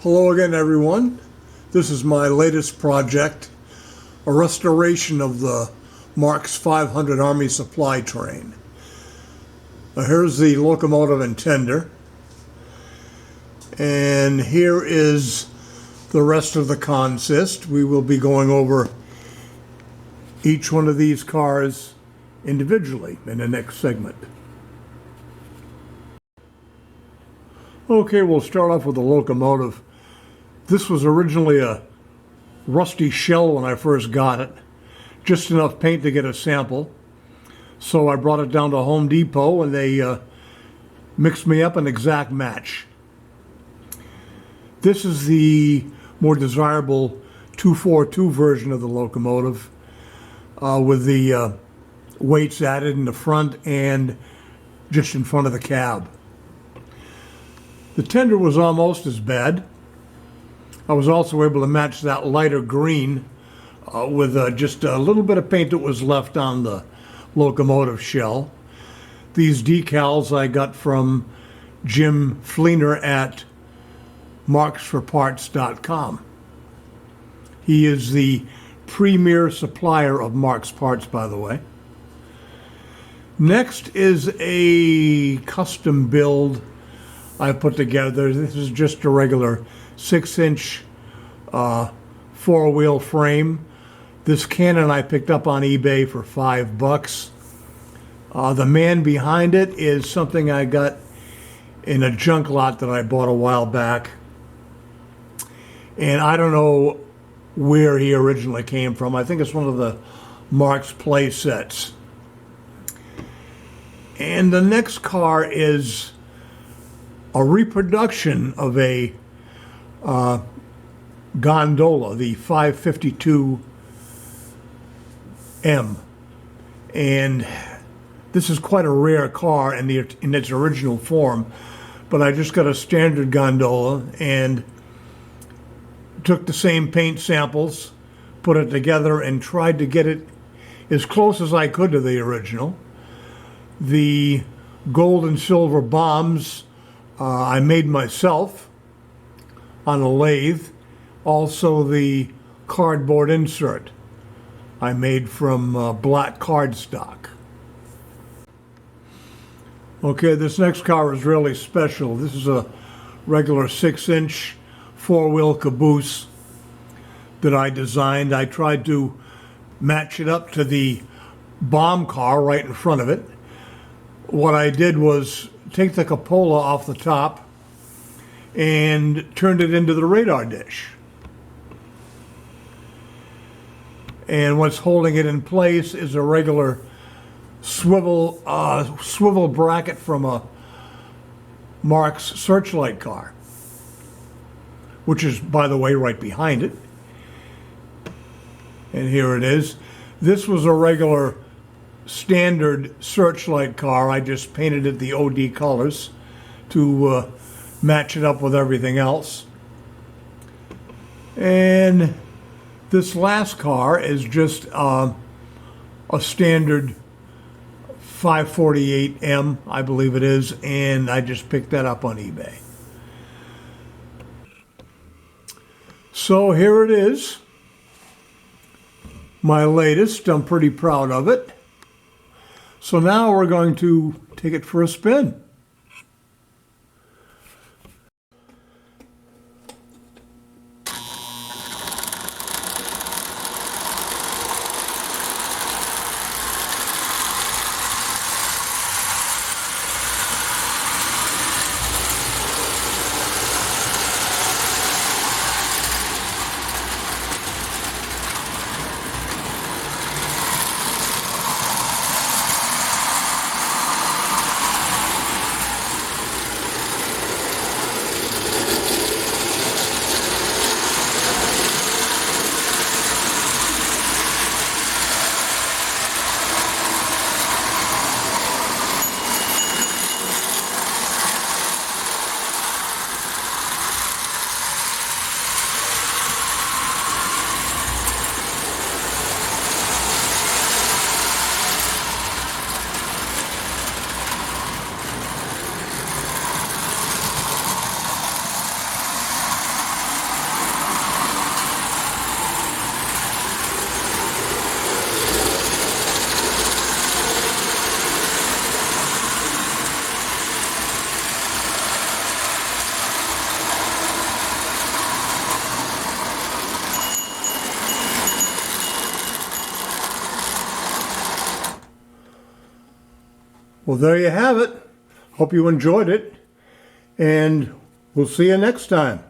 Hello again, everyone. This is my latest project, a restoration of the Marx 500 Army supply train. Here's the locomotive and tender, and here is the rest of the consist. We will be going over each one of these cars individually in the next segment. Okay, we'll start off with the locomotive. This was originally a rusty shell when I first got it, just enough paint to get a sample. So I brought it down to Home Depot and they mixed me up an exact match. This is the more desirable 242 version of the locomotive with the weights added in the front and just in front of the cab. The tender was almost as bad. I was also able to match that lighter green with just a little bit of paint that was left on the locomotive shell. These decals I got from Jim Fleener at Marxmotorman.com. He is the premier supplier of Marx parts, by the way. Next is a custom build I put together. This is just a regular 6-inch four-wheel frame. This cannon I picked up on eBay for $5. The man behind it is something I got in a junk lot that I bought a while back. And I don't know where he originally came from. I think it's one of the Marx play sets. And the next car is a reproduction of a gondola, the 552M. And this is quite a rare car in its original form, but I just got a standard gondola and took the same paint samples, put it together, and tried to get it as close as I could to the original. The gold and silver bombs I made myself on a lathe. Also the cardboard insert I made from black cardstock. Okay, this next car is really special. This is a regular 6-inch four-wheel caboose that I designed. I tried to match it up to the bomb car right in front of it. What I did was take the cupola off the top and turned it into the radar dish. And what's holding it in place is a regular swivel bracket from a Marx searchlight car, which is, by the way, right behind it. And here it is. This was a regular standard searchlight car. I just painted it the OD colors to match it up with everything else. And this last car is just a standard 548M, I believe it is, and I just picked that up on eBay. So here it is, my latest. I'm pretty proud of it. So now we're going to take it for a spin. Well, there you have it. Hope you enjoyed it, and we'll see you next time.